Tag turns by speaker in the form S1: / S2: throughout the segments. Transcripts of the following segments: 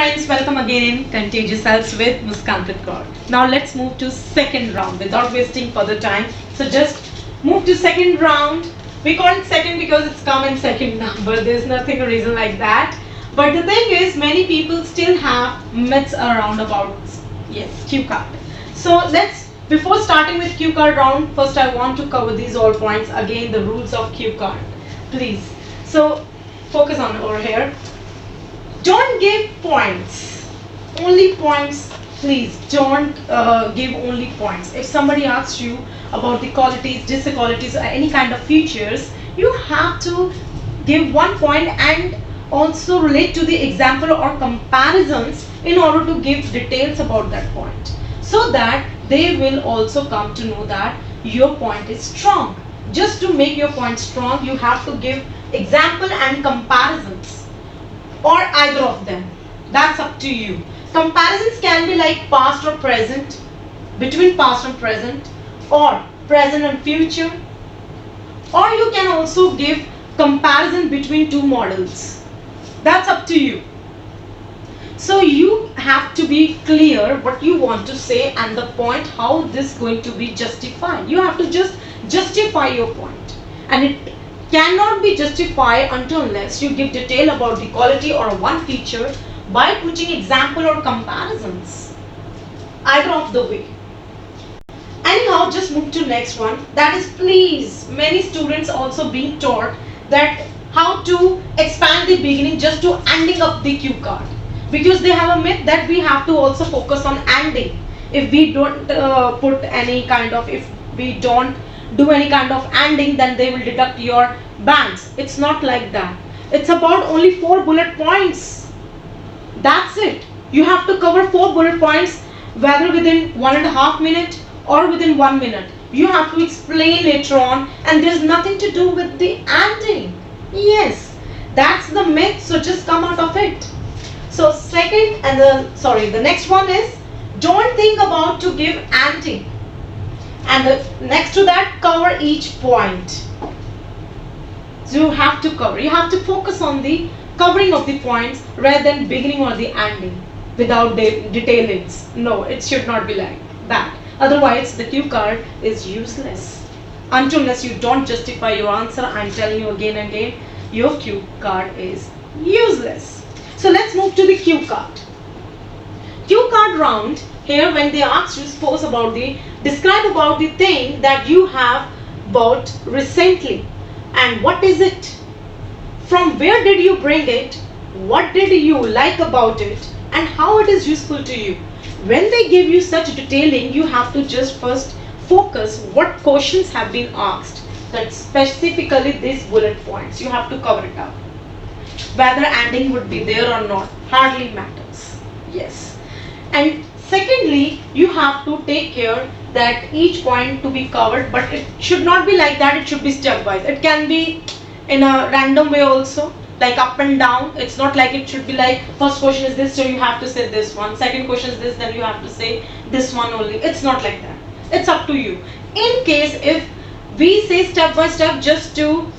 S1: friends, welcome again in Contagious Cells with Muskan Kaur. Now let's move to second round without wasting further time. So just move to second round. We call it second because it's come in second number. There's nothing a reason like that. But the thing is, many people still have myths around about cue card. So before starting with cue card round, first I want to cover these all points again. The rules of cue card, please. So focus on over here. Don't give points, only points, please. Don't give only points. If somebody asks you about the qualities, disequalities, or any kind of features, you have to give 1 point and also relate to the example or comparisons in order to give details about that point, so that they will also come to know that your point is strong. Just to make your point strong, you have to give example and comparisons, or either of them. That's up to you. Comparisons can be like past or present, between past and present, or present and future, or you can also give comparison between two models. That's up to you. So you have to be clear what you want to say and the point, how this is going to be justified. You have to just justify your point, and it cannot be justified until unless you give detail about the quality or one feature by putting example or comparisons. Either of the way. Anyhow, just move to next one. That is, please, many students also being taught that how to expand the beginning just to ending up the cue card, because they have a myth that we have to also focus on ending. If we don't if we don't do any kind of ending, then they will deduct your bands. It's not like that. It's about only 4 bullet points. That's it. You have to cover 4 bullet points, whether within 1.5 minutes or within 1 minute. You have to explain later on, and there's nothing to do with the ending. Yes, that's the myth, so just come out of it. So the next one is, don't think about to give ending. And next to that, cover each point. So you have to cover. You have to focus on the covering of the points rather than beginning or the ending without detailings. No, it should not be like that. Otherwise, the cue card is useless. Unless you don't justify your answer, I'm telling you again and again, your cue card is useless. So let's move to the cue card. Cue card round. Here, when they ask you, suppose describe about the thing that you have bought recently, and what is it? From where did you bring it? What did you like about it? And how it is useful to you? When they give you such detailing, you have to just first focus what questions have been asked. That specifically these bullet points, you have to cover it up. Whether ending would be there or not hardly matters. Yes. And secondly, you have to take care that each point to be covered, but it should not be like that. It should be stepwise. It can be in a random way also, like up and down. It's not like it should be like first question is this, so you have to say this one. Second question is this, then you have to say this one only. It's not like that. It's up to you. In case if we say step by step just to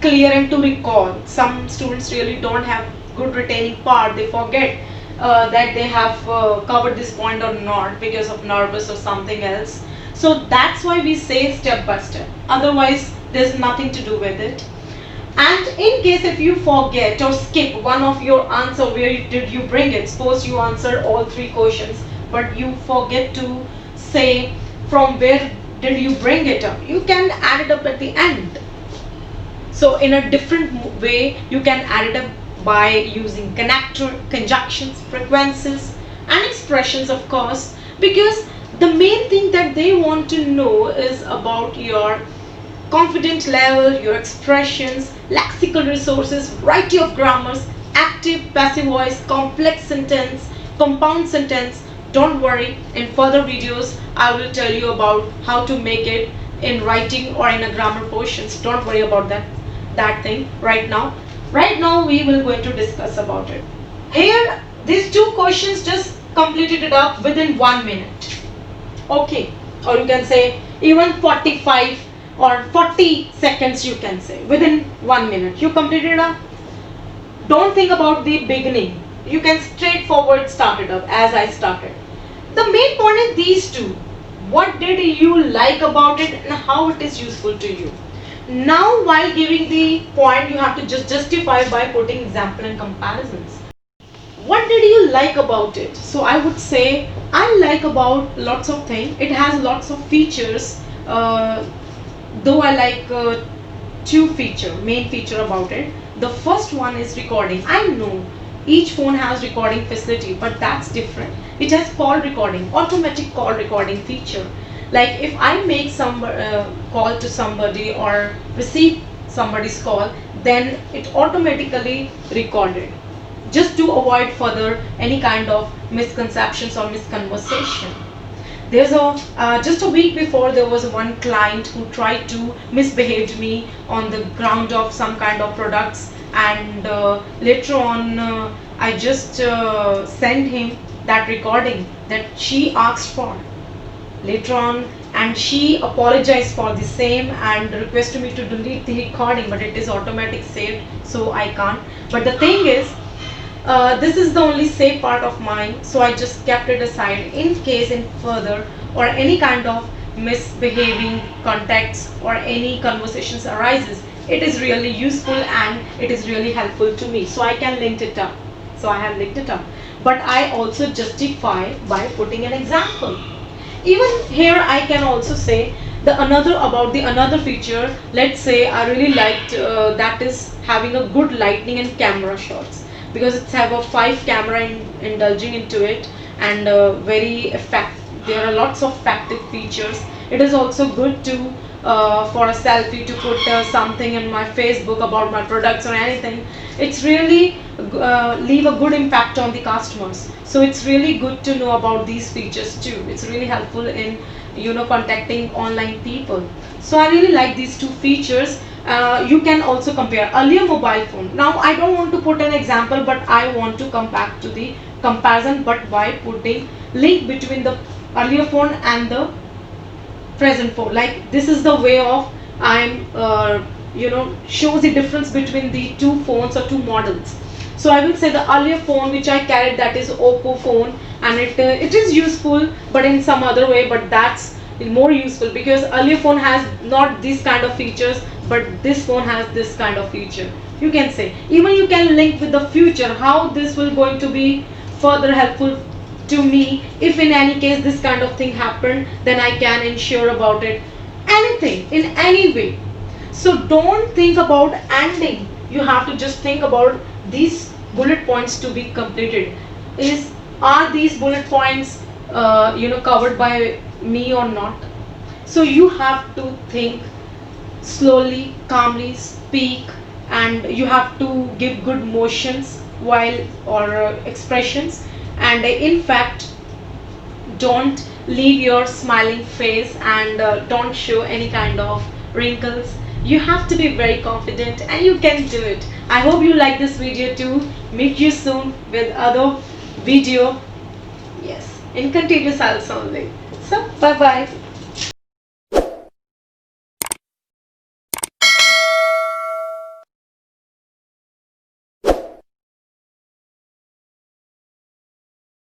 S1: clear and to recall, some students really don't have good retaining part. They forget that they have covered this point or not because of nervous or something else. So that's why we say step by step. Otherwise, there's nothing to do with it. And in case if you forget or skip one of your answer, where did you bring it? Suppose you answered all 3 questions, but you forget to say from where did you bring it up. You can add it up at the end. So in a different way, you can add it up by using connector, conjunctions, frequencies, and expressions, of course, because the main thing that they want to know is about your confidence level, your expressions, lexical resources, variety of grammars, active, passive voice, complex sentence, compound sentence. Don't worry, in further videos I will tell you about how to make it in writing or in a grammar portions. Don't worry about that thing right now. Right now we will going to discuss about it. Here, these 2 questions just completed it up within 1 minute. Okay, or you can say even 45 or 40 seconds, you can say within 1 minute you completed it up. Don't think about the beginning. you can straightforward start it up as I started. The main point is these two. What did you like about it and how it is useful to you? Now while giving the point, you have to just justify by putting example and comparisons. What did you like about it? So I would say I like about lots of things. It has lots of features. Though I like main feature about it. The first one is recording. I know each phone has recording facility, but that's different. It has call recording, automatic call recording feature. Like if I make some call to somebody or receive somebody's call, then it automatically recorded, just to avoid further any kind of misconceptions or misconversation. There's a just a week before, there was one client who tried to misbehave me on the ground of some kind of products, and later on I just sent him that recording that she asked for later on, and she apologized for the same and requested me to delete the recording, but it is automatic saved, so I can't. But the thing is, this is the only safe part of mine, so I just kept it aside in case in further or any kind of misbehaving contacts or any conversations arises. It is really useful and it is really helpful to me, so I can link it up. So I have linked it up, but I also justify by putting an example. Even here I can also say the another feature. Let's say I really liked that is having a good lighting and camera shots, because it's have a 5 camera indulging into it, and very effect. There are lots of effective features. It is also good to for a selfie to put something in my Facebook about my products or anything. It's really leave a good impact on the customers. So it's really good to know about these features too. It's really helpful in contacting online people. So I really like these two features. You can also compare earlier mobile phone. Now I don't want to put an example, but I want to come back to the comparison, but by putting link between the earlier phone and the present phone. Like this is the way of I'm shows the difference between the two phones or two models. So I will say the earlier phone which I carried, that is Oppo phone, and it is useful but in some other way, but that's more useful because earlier phone has not these kind of features, but this phone has this kind of feature. You can say even you can link with the future, how this will going to be further helpful to me. If in any case this kind of thing happened, then I can ensure about it, anything in any way. So don't think about ending, you have to just think about these bullet points to be completed. Are these bullet points covered by me or not? So you have to think slowly, calmly, speak, and you have to give good motions while or expressions, and in fact don't leave your smiling face, and don't show any kind of wrinkles. You have to be very confident and you can do it. I hope you like this video too. Meet you soon with other video. Yes, in continuous sales only. So bye bye.